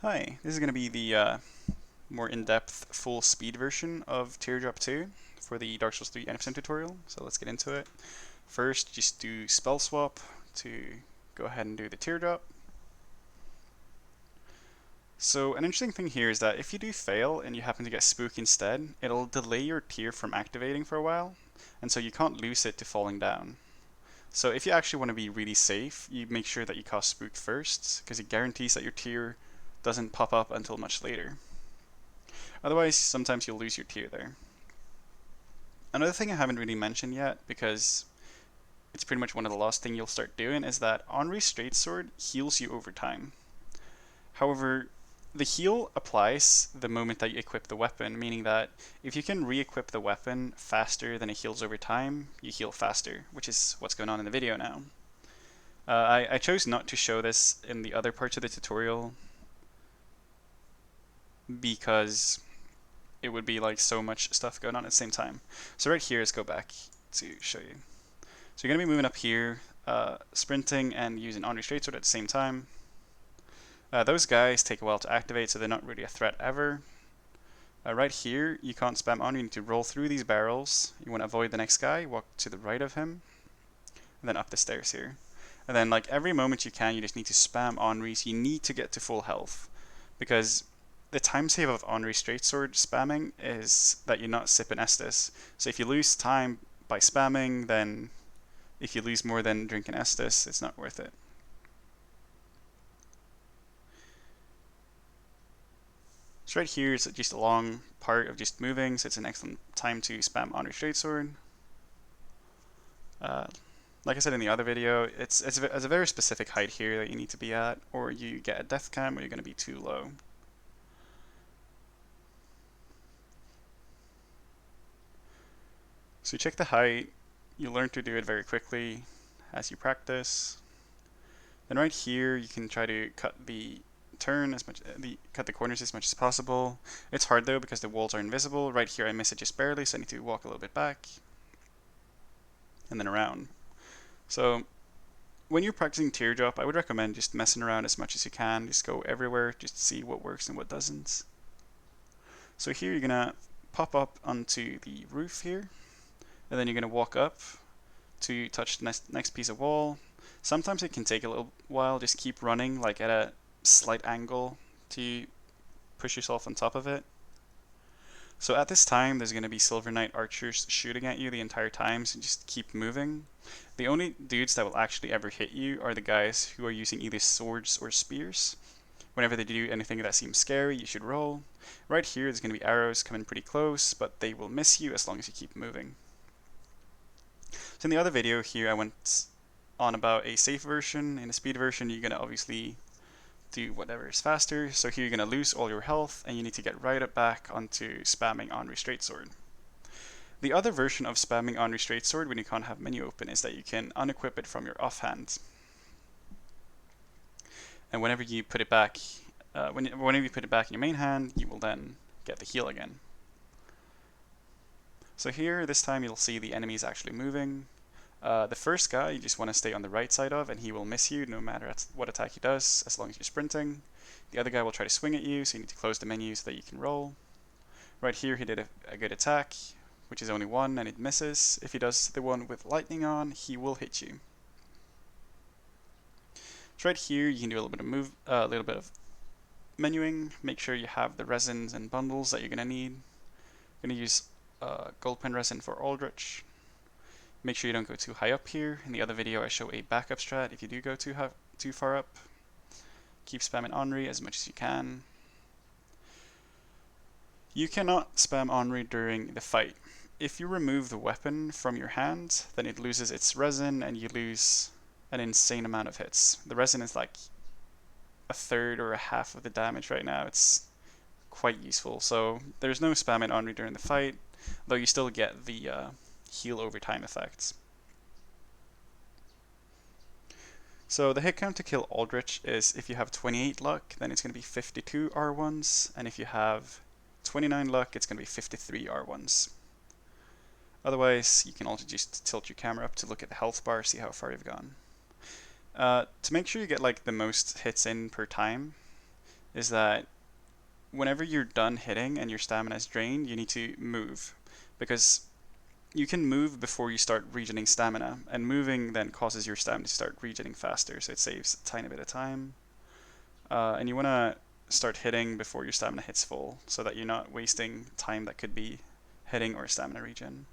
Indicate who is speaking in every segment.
Speaker 1: Hi, this is going to be the more in-depth full speed version of Teardrop 2 for the Dark Souls 3 Any Speedrun tutorial, so let's get into it. First, just do spell swap to go ahead and do the Teardrop. So an interesting thing here is that if you do fail and you happen to get Spook instead, it'll delay your tear from activating for a while, and so you can't lose it to falling down. So if you actually want to be really safe, you make sure that you cast Spook first, because it guarantees that your tear doesn't pop up until much later. Otherwise, sometimes you'll lose your tear there. Another thing I haven't really mentioned yet, because it's pretty much one of the last things you'll start doing, is that Henri's Straight heals you over time. However, the heal applies the moment that you equip the weapon, meaning that if you can re-equip the weapon faster than it heals over time, you heal faster, which is what's going on in the video now. I chose not to show this in the other parts of the tutorial because it would be like so much stuff going on at the same time. So right here, let's go back to show you. So you're going to be moving up here, sprinting and using Henri's Straight at the same time. Those guys take a while to activate, so they're not really a threat ever. Right here, you can't spam Henri, you need to roll through these barrels. You want to avoid the next guy, walk to the right of him, and then up the stairs here. And then like every moment you can, you just need to spam Henri, so you need to get to full health. Because the time save of Henri's Straight spamming is that you're not sipping Estus. So if you lose time by spamming, then if you lose more than drinking Estus, it's not worth it. So right here is just a long part of just moving, so it's an excellent time to spam Henri's Straight like I said in the other video, it's a very specific height here that you need to be at, or you get a death cam, or you're going to be too low. So you check the height, you learn to do it very quickly as you practice. Then right here you can try to cut the cut the corners as much as possible. It's hard though because the walls are invisible. Right here I miss it just barely, so I need to walk a little bit back and then around. So when you're practicing Teardrop, I would recommend just messing around as much as you can. Just go everywhere, just see what works and what doesn't. So here you're gonna pop up onto the roof here, and then you're gonna walk up to touch the next piece of wall. Sometimes it can take a little while, just keep running like at a slight angle to push yourself on top of it. So at this time, there's going to be Silver Knight archers shooting at you the entire time, so just keep moving. The only dudes that will actually ever hit you are the guys who are using either swords or spears. Whenever they do anything that seems scary, you should roll. Right here, there's going to be arrows coming pretty close, but they will miss you as long as you keep moving. So in the other video here, I went on about a safe version. In a speed version, you're going to obviously do whatever is faster. So here you're going to lose all your health, and you need to get right up back onto spamming Henri's Straight. The other version of spamming Henri's Straight when you can't have menu open is that you can unequip it from your offhand. And whenever you put it back, whenever you put it back in your main hand, you will then get the heal again. So here, this time you'll see the enemies actually moving. The first guy you just want to stay on the right side of, and he will miss you no matter what attack he does, as long as you're sprinting. The other guy will try to swing at you, so you need to close the menu so that you can roll. Right here he did a good attack, which is only one, and it misses. If he does the one with lightning on, he will hit you. So right here you can do a little bit of menuing. Make sure you have the resins and bundles that you're going to need. I'm going to use gold pen resin for Aldrich. Make sure you don't go too high up here. In the other video I show a backup strat if you do go too far up. Keep spamming Henri as much as you can. You cannot spam Henri during the fight. If you remove the weapon from your hand, then it loses its resin and you lose an insane amount of hits. The resin is like a third or a half of the damage right now. It's quite useful. So there's no spamming Henri during the fight, though you still get the heal over time effects. So the hit count to kill Aldrich is if you have 28 luck, then it's going to be 52 R1s, and if you have 29 luck, it's going to be 53 R1s. Otherwise, you can also just tilt your camera up to look at the health bar, see how far you've gone. To make sure you get like the most hits in per time, is that whenever you're done hitting and your stamina is drained, you need to move. Because you can move before you start regening stamina, and moving then causes your stamina to start regening faster, so it saves a tiny bit of time. And you want to start hitting before your stamina hits full, so that you're not wasting time that could be hitting or stamina regen.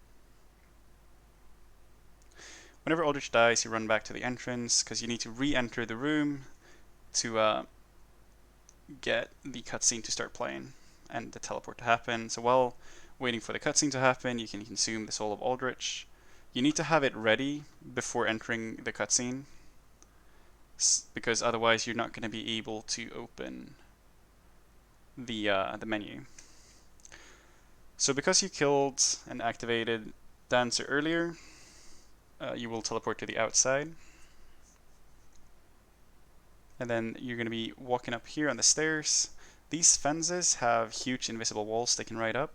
Speaker 1: Whenever Aldrich dies, you run back to the entrance, because you need to re-enter the room to get the cutscene to start playing and the teleport to happen. So while waiting for the cutscene to happen, you can consume the soul of Aldrich. You need to have it ready before entering the cutscene, because otherwise you're not going to be able to open the menu. So because you killed and activated Dancer earlier, you will teleport to the outside. And then you're going to be walking up here on the stairs. These fences have huge invisible walls sticking right up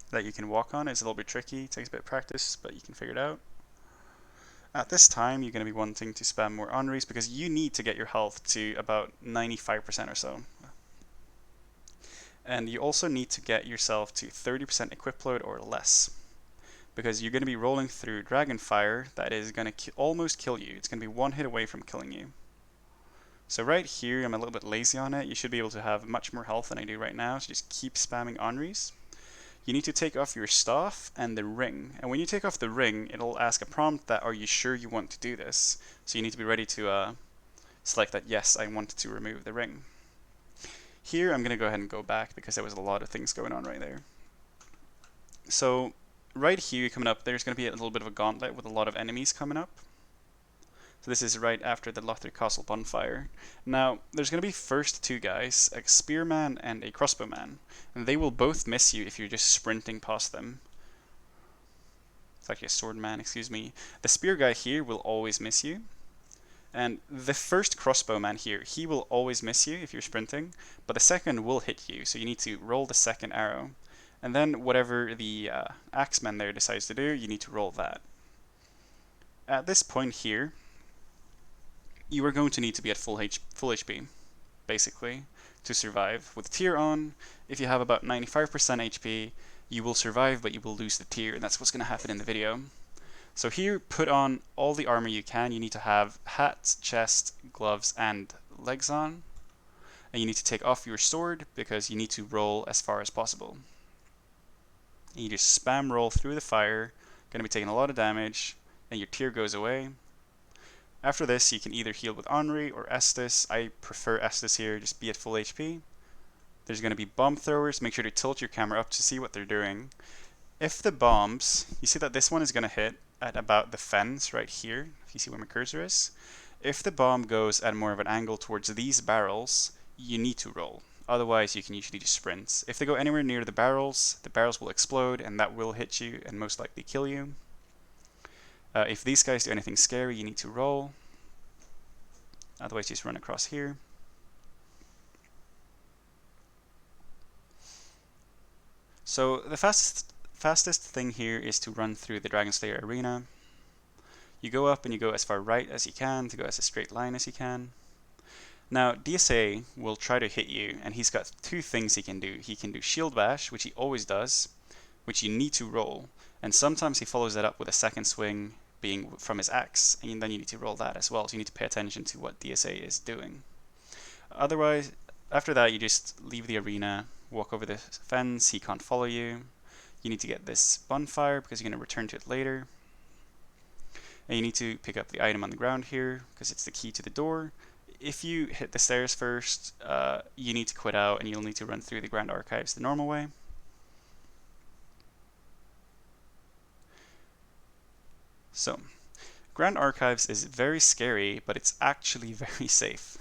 Speaker 1: that you can walk on. It's a little bit tricky, it takes a bit of practice, but you can figure it out. At this time, you're going to be wanting to spam more Henris because you need to get your health to about 95% or so. And you also need to get yourself to 30% equip load or less, because you're going to be rolling through Dragonfire that is going to almost kill you. It's going to be one hit away from killing you. So right here, I'm a little bit lazy on it. You should be able to have much more health than I do right now, so just keep spamming Henris. You need to take off your staff and the ring. And when you take off the ring, it'll ask a prompt that, are you sure you want to do this? So you need to be ready to select that, yes, I want to remove the ring. Here, I'm going to go ahead and go back because there was a lot of things going on right there. So right here coming up, there's going to be a little bit of a gauntlet with a lot of enemies coming up. So this is right after the Lothric Castle bonfire. Now, there's going to be first two guys, a spearman and a crossbowman, and they will both miss you if you're just sprinting past them. It's actually a swordman, excuse me. The spear guy here will always miss you. And the first crossbowman here, he will always miss you if you're sprinting, but the second will hit you, so you need to roll the second arrow. And then whatever the axeman there decides to do, you need to roll that. At this point here, you are going to need to be at full HP, basically, to survive. With Tear on, if you have about 95% HP, you will survive, but you will lose the Tear, and that's what's going to happen in the video. So here, put on all the armor you can. You need to have hat, chest, gloves, and legs on. And you need to take off your sword, because you need to roll as far as possible. And you just spam roll through the fire, going to be taking a lot of damage, and your Tear goes away. After this, you can either heal with Henri or Estus. I prefer Estus here, just be at full HP. There's going to be bomb throwers. Make sure to tilt your camera up to see what they're doing. If the bombs, you see that this one is going to hit at about the fence right here, if you see where my cursor is. If the bomb goes at more of an angle towards these barrels, you need to roll. Otherwise, you can usually just sprint. If they go anywhere near the barrels will explode, and that will hit you and most likely kill you. If these guys do anything scary, you need to roll. Otherwise, just run across here. So the fastest thing here is to run through the Dragon Slayer arena. You go up and you go as far right as you can to go as a straight line as you can. Now, DSA will try to hit you, and he's got two things he can do. He can do Shield Bash, which he always does, which you need to roll. And sometimes he follows that up with a second swing, being from his axe, and then you need to roll that as well, so you need to pay attention to what DSA is doing. Otherwise, after that, you just leave the arena, walk over the fence, he can't follow you. You need to get this bonfire because you're going to return to it later. And you need to pick up the item on the ground here because it's the key to the door. If you hit the stairs first, you need to quit out and you'll need to run through the Grand Archives the normal way. So, Grand Archives is very scary, but it's actually very safe.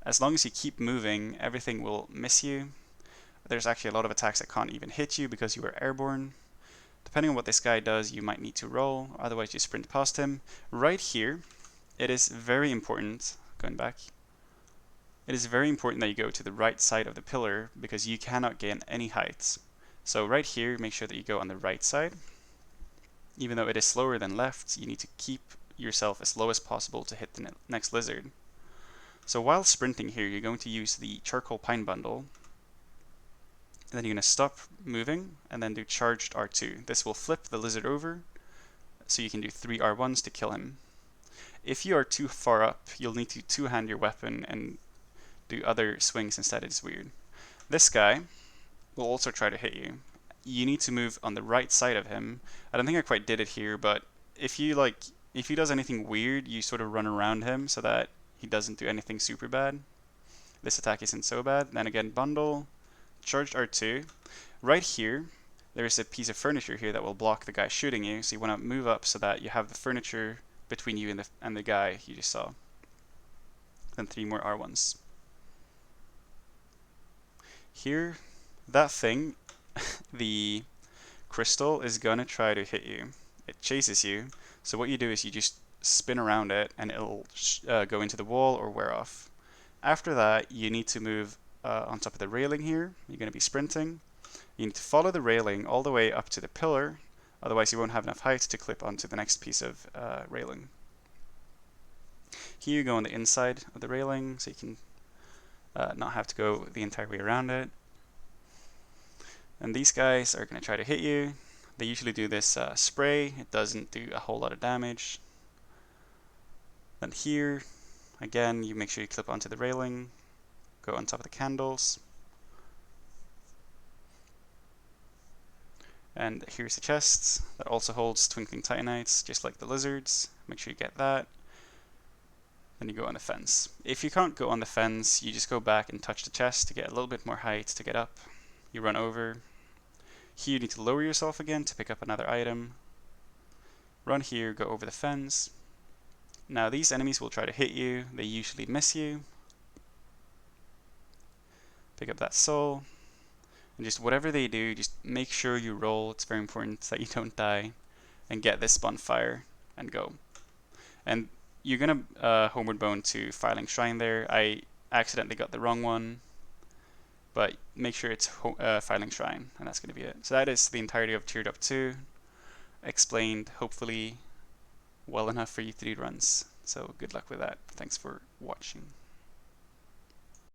Speaker 1: As long as you keep moving, everything will miss you. There's actually a lot of attacks that can't even hit you because you are airborne. Depending on what this guy does, you might need to roll, otherwise you sprint past him. Right here, it is very important, going back, it is very important that you go to the right side of the pillar because you cannot gain any heights. So right here, make sure that you go on the right side. Even though it is slower than left, you need to keep yourself as low as possible to hit the next lizard. So while sprinting here, you're going to use the charcoal pine bundle, and then you're going to stop moving and then do charged R2. This will flip the lizard over, so you can do 3 R1s to kill him. If you are too far up, you'll need to two-hand your weapon and do other swings instead. It's weird. This guy will also try to hit you. You need to move on the right side of him. I don't think I quite did it here, but if he does anything weird, you sort of run around him so that he doesn't do anything super bad. This attack isn't so bad. Then again, bundle, charged R2. Right here, there is a piece of furniture here that will block the guy shooting you, so you want to move up so that you have the furniture between you and the guy you just saw. Then 3 more R1s. Here, that thing, the crystal, is gonna try to hit you. It chases you, so what you do is you just spin around it and it'll go into the wall or wear off. After that, you need to move on top of the railing here. You're gonna be sprinting. You need to follow the railing all the way up to the pillar, otherwise you won't have enough height to clip onto the next piece of railing. Here you go on the inside of the railing, so you can not have to go the entire way around it. And these guys are going to try to hit you. They usually do this spray. It doesn't do a whole lot of damage. Then here, again, you make sure you clip onto the railing, go on top of the candles. And here's the chest that also holds twinkling titanites, just like the lizards. Make sure you get that. Then you go on the fence. If you can't go on the fence, you just go back and touch the chest to get a little bit more height to get up. You run over. Here you need to lower yourself again to pick up another item. Run here, go over the fence. Now these enemies will try to hit you. They usually miss you. Pick up that soul. And just whatever they do, just make sure you roll. It's very important that you don't die. And get this bonfire and go. And you're gonna homeward bone to Filing Shrine there. I accidentally got the wrong one, but make sure it's Filing Shrine, and that's gonna be it. So that is the entirety of Teardrop 2, explained hopefully well enough for you to do runs. So good luck with that. Thanks for watching.